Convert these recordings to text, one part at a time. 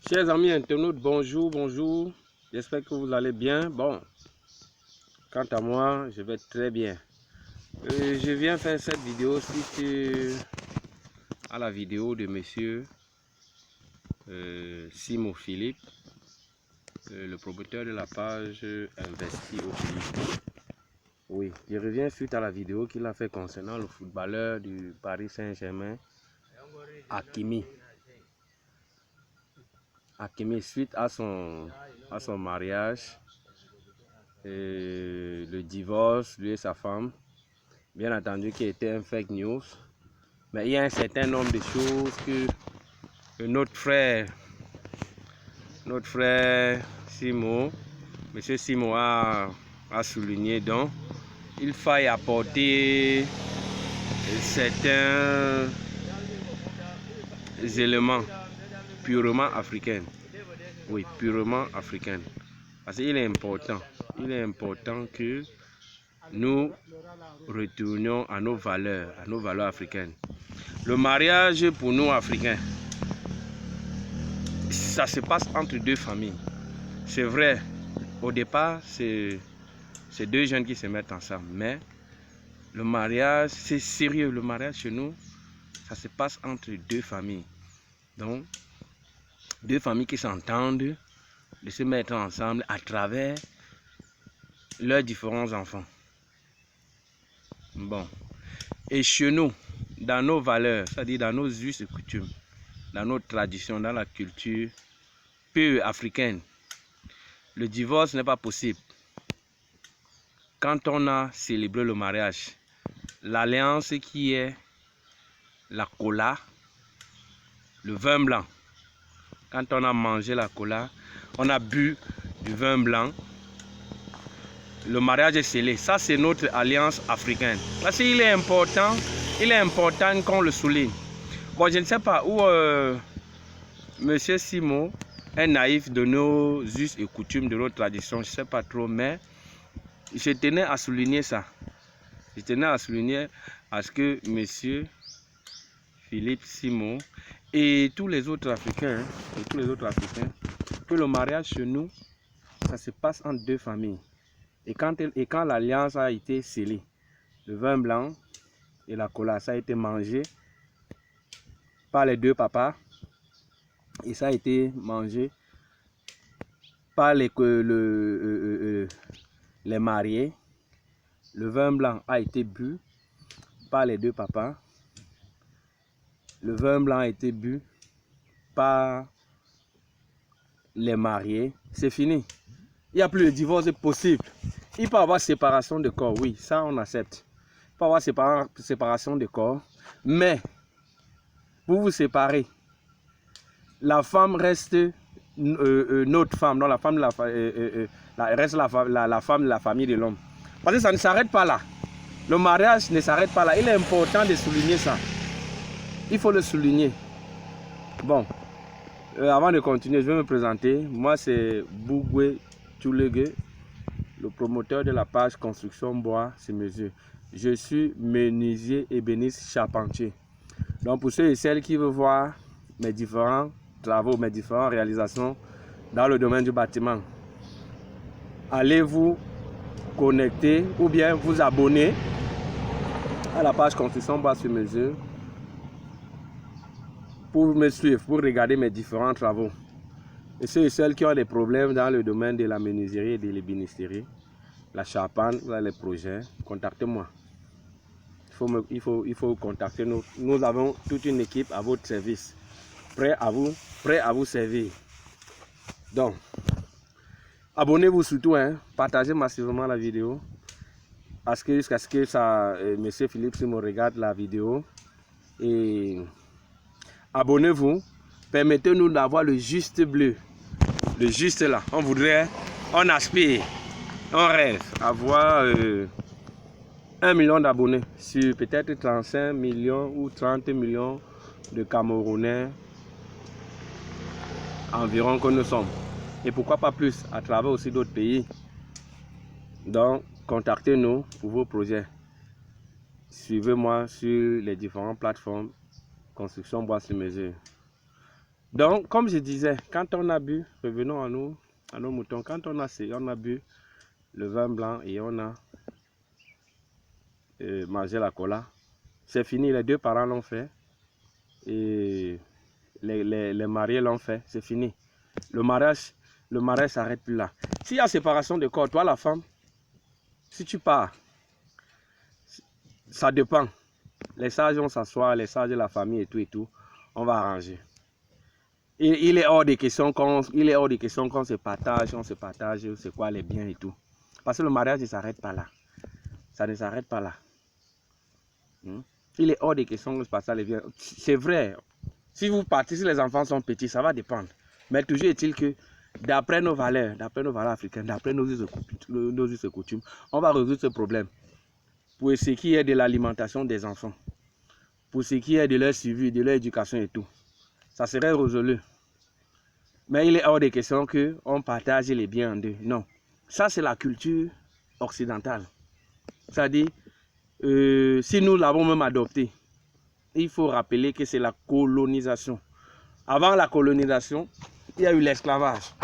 Chers amis internautes, bonjour, bonjour. J'espère que vous allez bien. Bon, quant à moi, je vais très bien. Je viens faire cette vidéo suite à la vidéo de monsieur Simon Philippe, le promoteur de la page Investi au pays. Oui, je reviens suite à la vidéo qu'il a fait concernant le footballeur du Paris Saint-Germain, Hakimi, suite à son mariage, le divorce, lui et sa femme, bien entendu qui était un fake news, mais il y a un certain nombre de choses que notre frère Simon, monsieur Simon a souligné. Donc il faille apporter certains éléments purement africains. Oui, purement africains. Parce qu'il est important que nous retournions à nos valeurs africaines. Le mariage pour nous Africains, ça se passe entre deux familles. C'est vrai, au départ, c'est deux jeunes qui se mettent ensemble. Mais le mariage, c'est sérieux. Le mariage chez nous, ça se passe entre deux familles. Donc, deux familles qui s'entendent de se mettre ensemble à travers leurs différents enfants. Bon. Et chez nous, dans nos valeurs, c'est-à-dire dans nos us et coutumes, dans notre tradition, dans la culture peu africaine, le divorce n'est pas possible. Quand on a célébré le mariage, l'alliance qui est la cola, le vin blanc, quand on a mangé la cola, on a bu du vin blanc, le mariage est scellé. Ça, c'est notre alliance africaine. Parce qu'il est important qu'on le souligne. Bon, je ne sais pas où monsieur Simon est naïf de nos us et coutumes, de nos traditions, je ne sais pas trop, mais je tenais à souligner ça. Je tenais à souligner à ce que monsieur Philippe Simon et tous les autres Africains, que le mariage chez nous, ça se passe entre deux familles. Et quand l'alliance a été scellée, le vin blanc et la cola, ça a été mangé par les deux papas et ça a été mangé par les mariés. Le vin blanc a été bu par les deux papas. Le vin blanc a été bu par les mariés. C'est fini. Il n'y a plus de divorce possible. Il peut y avoir séparation de corps, oui, ça on accepte. Il peut y avoir séparation de corps, mais pour vous séparer, la femme reste notre femme, non, la femme reste la femme de la famille de l'homme. Parce que ça ne s'arrête pas là. Le mariage ne s'arrête pas là. Il est important de souligner ça. Il faut le souligner. Bon, avant de continuer, je vais me présenter. Moi, c'est Bougwe Tchoulegue, le promoteur de la page Construction Bois sur Mesure. Je suis menuisier, ébéniste, charpentier. Donc, pour ceux et celles qui veulent voir mes différents travaux, mes différentes réalisations dans le domaine du bâtiment, allez vous connecter ou bien vous abonner à la page Construction Bois sur Mesure pour me suivre, pour regarder mes différents travaux. Et ceux et celles qui ont des problèmes dans le domaine de la menuiserie et de l'ébénisterie, la charpente, les projets, contactez-moi. Il faut contacter nous. Nous avons toute une équipe à votre service, prêt à vous servir. Donc, abonnez-vous surtout, hein, partagez massivement la vidéo, jusqu'à ce que monsieur Philippe Simon regarde la vidéo. Et abonnez-vous, permettez-nous d'avoir le juste bleu, le juste là. On aspire, on rêve à avoir 1 million d'abonnés sur peut-être 35 millions ou 30 millions de Camerounais environ que nous sommes. Et pourquoi pas plus à travers aussi d'autres pays. Donc, contactez-nous pour vos projets. Suivez-moi sur les différentes plateformes Construction Bois sur Mesure. Donc, comme je disais, quand on a bu, revenons à nos moutons, quand on a bu le vin blanc et on a mangé la cola, c'est fini, les deux parents l'ont fait et les mariés l'ont fait, c'est fini. Le mariage s'arrête plus là. S'il y a séparation de corps, toi la femme, si tu pars, ça dépend. Les sages vont s'asseoir, les sages de la famille et tout, on va arranger. Et il est hors de question qu'on se partage, c'est quoi les biens et tout. Parce que le mariage ne s'arrête pas là. Ça ne s'arrête pas là. Il est hors de question que se partage les biens. C'est vrai, si vous partez, si les enfants sont petits, ça va dépendre. Mais toujours est-il que d'après nos valeurs africaines, d'après nos us et coutumes, on va résoudre ce problème. Pour ce qui est de l'alimentation des enfants, pour ce qui est de leur suivi, de leur éducation et tout, ça serait résolu. Mais il est hors de question qu'on partage les biens en deux. Non. Ça, c'est la culture occidentale. C'est-à-dire, si nous l'avons même adopté, il faut rappeler que c'est la colonisation. Avant la colonisation, il y a eu l'esclavage.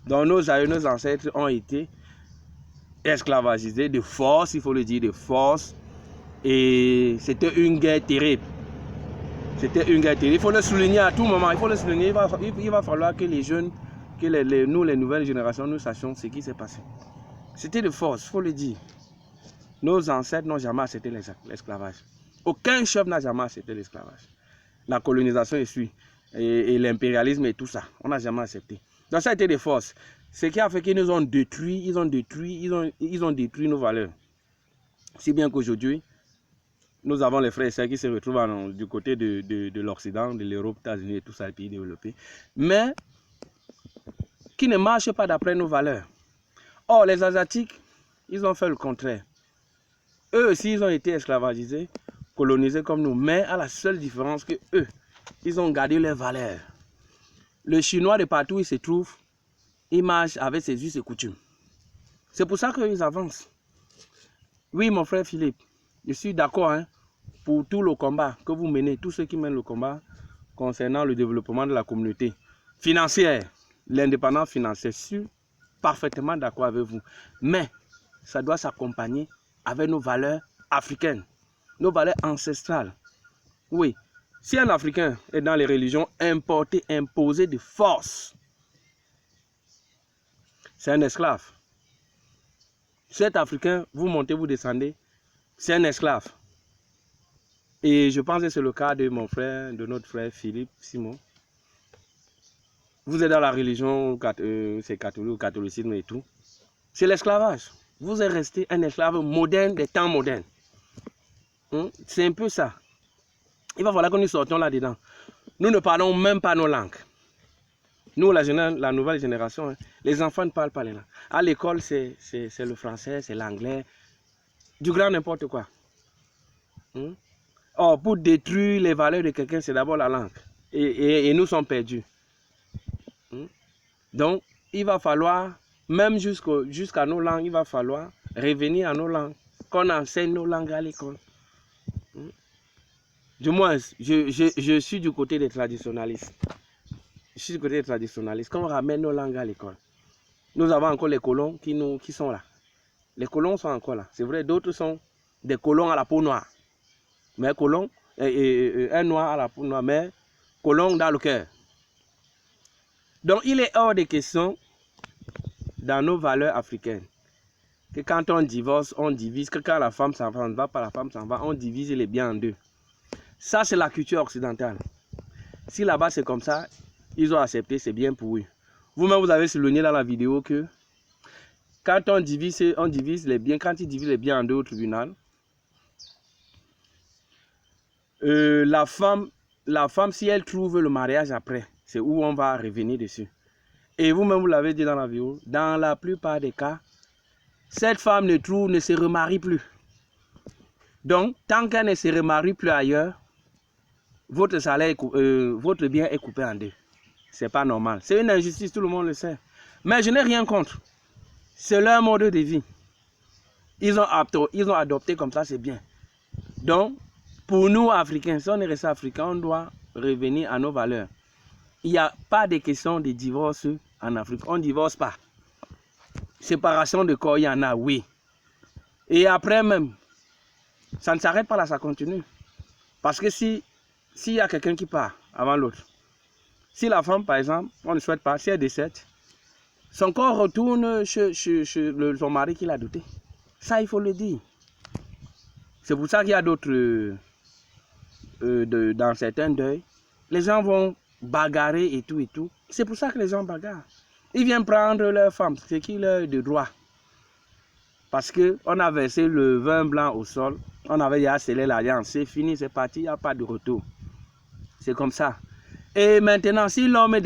Donc nos aïeux, nos ancêtres ont été esclavagisés de force, il faut le dire, de force. Et c'était une guerre terrible. C'était une guerre terrible. Il faut le souligner à tout moment. Il faut le souligner. Il va falloir que les jeunes, que nous, les nouvelles générations, nous sachions ce qui s'est passé. C'était de force, il faut le dire. Nos ancêtres n'ont jamais accepté l'esclavage. Aucun chef n'a jamais accepté l'esclavage. La colonisation et l'impérialisme et tout ça, on n'a jamais accepté. Donc ça a été de force. Ce qui a fait qu'ils nous ont détruit, ils ont détruit nos valeurs. Si bien qu'aujourd'hui, nous avons les frères et sœurs qui se retrouvent du côté de l'Occident, de l'Europe, des États-Unis et tout ça, les pays développés, mais qui ne marchent pas d'après nos valeurs. Or, les Asiatiques, ils ont fait le contraire. Eux aussi, ils ont été esclavagisés, colonisés comme nous, mais à la seule différence que eux, ils ont gardé leurs valeurs. Le Chinois de partout où il se trouve, il marche avec ses us et coutumes. C'est pour ça qu'ils avancent. Oui, mon frère Philippe, je suis d'accord pour tout le combat que vous menez, tous ceux qui mènent le combat concernant le développement de la communauté financière, l'indépendance financière. Je suis parfaitement d'accord avec vous. Mais ça doit s'accompagner avec nos valeurs africaines, nos valeurs ancestrales. Oui, si un Africain est dans les religions importées, imposées de force, c'est un esclave. Cet Africain, vous montez, vous descendez, c'est un esclave. Et je pense que c'est le cas de mon frère, de notre frère Philippe Simon. Vous êtes dans la religion, c'est catholique, ou catholicisme et tout. C'est l'esclavage. Vous êtes resté un esclave moderne des temps modernes. C'est un peu ça. Il va falloir que nous sortions là-dedans. Nous ne parlons même pas nos langues. Nous, la nouvelle génération, les enfants ne parlent pas les langues. À l'école, c'est le français, c'est l'anglais, du grand n'importe quoi. Or, pour détruire les valeurs de quelqu'un, c'est d'abord la langue. Et nous sommes perdus. Donc, il va falloir, même jusqu'à nos langues, il va falloir revenir à nos langues, qu'on enseigne nos langues à l'école. Du moins, je suis du côté des traditionalistes. Je suis du côté des traditionalistes. Qu'on ramène nos langues à l'école. Nous avons encore les colons qui sont là. Les colons sont encore là. C'est vrai, d'autres sont des colons à la peau noire. Mais colons, un noir à la peau noire, mais colons dans le cœur. Donc, il est hors de question dans nos valeurs africaines que quand on divorce, on divise, que quand la femme s'en va, on ne va pas, la femme s'en va, on divise les biens en deux. Ça, c'est la culture occidentale. Si là-bas, c'est comme ça, ils ont accepté, c'est bien pour eux. Vous-même, vous avez souligné dans la vidéo que quand on divise les biens, quand ils divisent les biens en deux au tribunal, la femme, si elle trouve le mariage après, c'est où on va revenir dessus. Et vous-même, vous l'avez dit dans la vidéo, dans la plupart des cas, cette femme ne se remarie plus. Donc, tant qu'elle ne se remarie plus ailleurs, votre salaire, votre bien est coupé en deux. C'est pas normal. C'est une injustice, tout le monde le sait. Mais je n'ai rien contre. C'est leur mode de vie. Ils ont adopté comme ça, c'est bien. Donc, pour nous, Africains, si on est resté Africains, on doit revenir à nos valeurs. Il n'y a pas de question de divorce en Afrique. On ne divorce pas. Séparation de corps, il y en a, oui. Et après même, ça ne s'arrête pas là, ça continue. Parce que s'il y a quelqu'un qui part avant l'autre, si la femme, par exemple, on ne souhaite pas, si elle décède, son corps retourne chez son mari qui l'a doté. Ça, il faut le dire. C'est pour ça qu'il y a d'autres, dans certains deuils, les gens vont bagarrer et tout et tout. C'est pour ça que les gens bagarrent. Ils viennent prendre leur femme, ce qui leur est de droit. Parce qu'on a versé le vin blanc au sol, on avait déjà scellé l'alliance, c'est fini, c'est parti, il n'y a pas de retour. C'est comme ça. Et maintenant, si l'homme décide